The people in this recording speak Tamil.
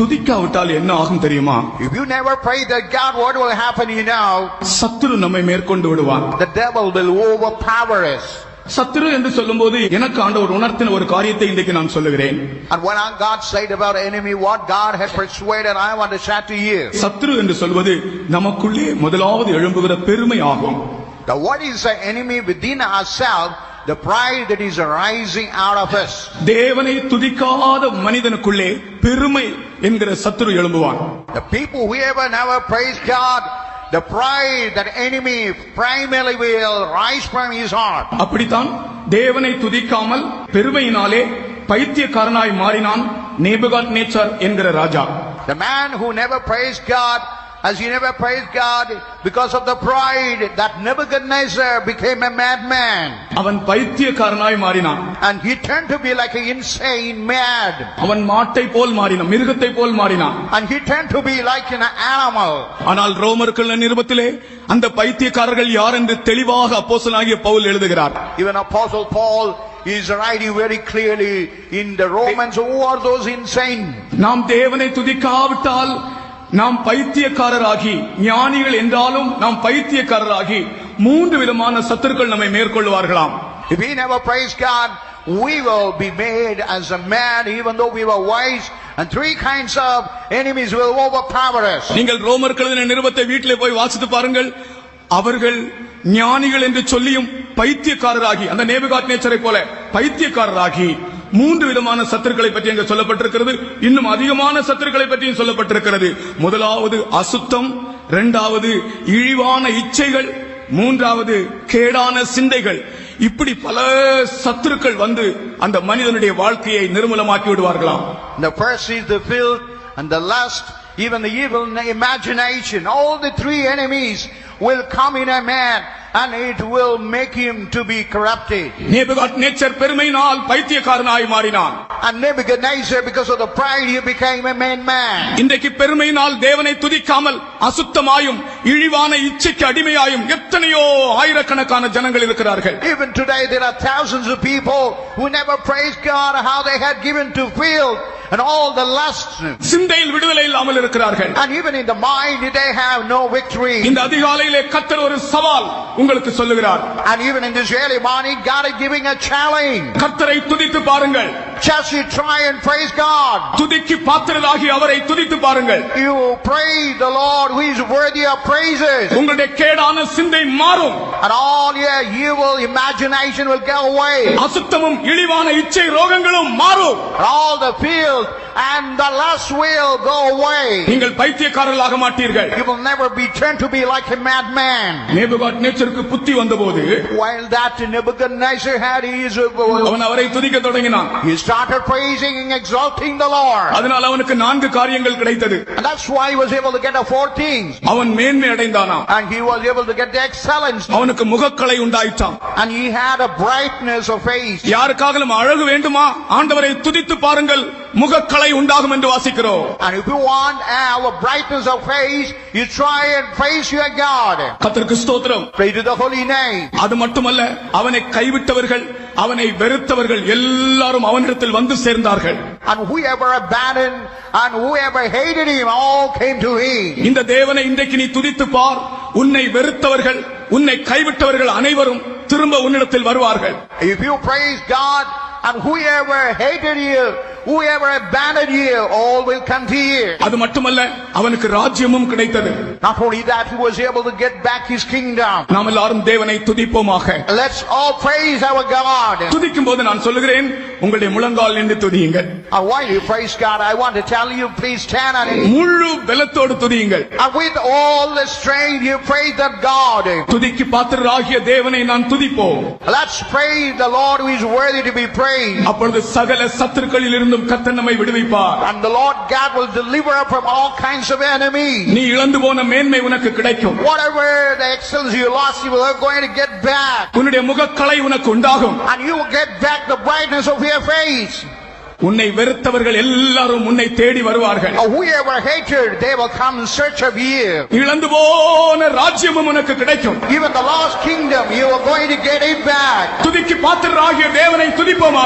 துதிக்காவிட்டால் என்ன ஆகும் தெரியுமா? If you never pray that God, what will happen? சத்துரு நம்மை மேற்கொண்டு விடுவான். The devil will overpower us. சத்துரு என்று சொல்லும்போது எனக்கு ஆண்டவர் உணர்த்தின ஒரு காரியத்தை இன்றைக்கு நான் சொல்லுகிறேன். And when God said about enemy, what God had persuaded, I want to share to you. சத்துரு என்று சொல்வது நமக்குள்ளே முதலாவது எழும்புகிற பெருமை ஆகும். What is the enemy within ourselves? The pride that is arising out of us. தேவனை துதிக்காத மனிதனுக்குள்ளே பெருமை என்கிற சத்துரு எழும்புவான். The people who ever never praise God, the pride, that enemy primarily will rise from his heart. அப்படித்தான் தேவனை துதிக்காமல் பெருமையினாலே பைத்தியக்காரனாய் மாறினான் நேபுகாத்நேச்சார் என்கிற ராஜா. The man who never praised God, as he never praised God because of the pride, that Nebuchadnezzar became a madman. அவன் பைத்தியக்காரனாய் மாறினான். And he turned to be like an insane mad. அவன் மாட்டை போல் மாறினான், மிருகத்தை போல் மாறினான். And he turned to be like an animal. ஆனால் ரோமர்கள் நிருபத்திலே அந்த பைத்தியக்காரர்கள் யார் என்று தெளிவாக அப்போஸ்தலனாகிய பவுல் எழுதுகிறார். Even Apostle Paul is writing very clearly in the Romans, who are those insane? நாம் தேவனை துதிக்காவிட்டால் நாம் பைத்தியக்காரராகி, ஞானிகள் என்றாலும் நாம் பைத்தியக்காரராகி மூன்று விதமான சத்துருக்கள் நம்மை மேற்கொள்வார்களாம். If we never praise God, we will be made as a man, even though we were wise, and three kinds of enemies will overpower us. நீங்கள் ரோமர்கள் நிருபத்தை வீட்டிலே போய் வாசித்து பாருங்கள். அவர்கள் ஞானிகள் என்று சொல்லியும் பைத்தியக்காரராகி, அந்த நேபுகாத்நேச்சரை போல பைத்தியக்காரராகி மூன்று விதமான சத்துருக்களை பற்றி அங்கு சொல்லப்பட்டிருக்கிறது. இன்னும் அதிகமான சத்துருக்களை பற்றியும் சொல்லப்பட்டிருக்கிறது. முதலாவது அசுத்தம், இரண்டாவது இழிவான இச்சைகள், மூன்றாவது கேடான சிந்தைகள். இப்படி பல சத்துருக்கள் வந்து அந்த மனிதனுடைய வாழ்க்கையை நிர்மூலமாக்கி விடுவார்களாம். The first is the filth and the lust, even the evil imagination. All the three enemies will come in a man, and it will make him to be corrupted. Nebuchadnezzar பெருமையினால் பைத்தியக்காரனாய் மாறினான். And Nebuchadnezzar, because of the pride, he became a madman. இன்றைக்கு பெருமையினால் தேவனை துதிக்காமல் அசுத்தமாயும் இழிவான இச்சைக்கு அடிமையாயும் எத்தனையோ ஆயிரக்கணக்கான ஜனங்கள் இருக்கிறார்கள். Even today there are thousands of people who never praise God, how they had given to filth and all the lusts. சிந்தையில் விடுதலை இல்லாமல் இருக்கிறார்கள். And even in the mind they have no victory. இந்த அதிகாலையிலே கர்த்தர் ஒரு சவால் உங்களுக்கு சொல்லுகிறார். And even in this early morning God is giving a challenge. கர்த்தரை துதித்து பாருங்கள். Just you try and praise God. துதிக்கு பாத்திரராகி அவரை துதித்து பாருங்கள். You praise the Lord who is worthy of praises. உங்களுடைய கேடான சிந்தை மாறும். And all your evil imagination will go away. அசுத்தமும் இழிவான இச்சை ரோகங்களும் மாறும். And all the filth and the lust will go away. நீங்கள் பைத்தியக்காரர்களாக மாட்டீர்கள். You will never be turned to be like a madman. நேபுகாத்நேச்சருக்கு புத்தி வந்தபோது, while that Nebuchadnezzar had his, அவன் அவரை துதிக்க தொடங்கினான். he started praising and exalting the Lord. அதனால் அவனுக்கு 4 காரியங்கள் கிடைத்தது. And that's why he was able to get 4 things. அவன் மேன்மை அடைந்தானாம். And he was able to get the excellence. அவனுக்கு முகக்கலை உண்டாயிற்றாம். And he had a brightness of face. யாருக்காகலும் அழகு வேண்டுமா? ஆண்டவரை துதித்து பாருங்கள், முகக்கலை உண்டாகும் என்று வாசிக்கிறோம். And if you want a brightness of face, you try and praise your God. கர்த்தருக்கு ஸ்தோத்திரம். Praise to the holy name. அது மட்டுமல்ல, அவனை கைவிட்டவர்கள், அவனை வெறுத்தவர்கள் எல்லாரும் அவனிடத்தில் வந்து சேர்ந்தார்கள். And whoever abandoned and whoever hated him all came to him. இந்த தேவனை இன்றைக்கு நீ துதித்து பார். உன்னை வெறுத்தவர்கள், உன்னை கைவிட்டவர்கள் அனைவரும் திரும்ப உன்னிடத்தில் வருவார்கள். If you praise God, and whoever hated you, whoever abandoned you, all will come to you. அது மட்டுமல்ல, அவனுக்கு ராஜ்யமும் கிடைத்தது. Not only that, he was able to get back his kingdom. நாம் எல்லாரும் தேவனை துதிப்போமாக. Let's all praise our God. துதிக்கும் போது நான் சொல்லுகிறேன், உங்களுடைய முழங்கால் நின்று துதியுங்கள். And while you praise God, I want to tell you, please stand on it. முழு பலத்தோடு துதியுங்கள். And with all the strength, you praise that God. துதிக்கு பாத்திரராகிய தேவனை நான் துதிப்போம். Let's praise the Lord who is worthy to be praised. அப்பொழுது சகல சத்துருக்களில் இருந்தும் கர்த்தர் நம்மை விடுவிப்பார். And the Lord God will deliver us from all kinds of enemies. நீ இழந்து போன மேன்மை உனக்கு கிடைக்கும். Whatever the excellence you lost, you are going to get back. உன்னுடைய முகக்கலை உனக்கு உண்டாகும். And you will get back the brightness of your face. உன்னை வெறுத்தவர்கள் எல்லாரும் உன்னை தேடி வருவார்கள். Whoever hated, they will come in search of you. இழந்து போன ராஜ்யமும் உனக்கு கிடைக்கும். Even the lost kingdom, you are going to get it back. துதிக்கு பாத்திரராகிய தேவனை துதிப்போமா.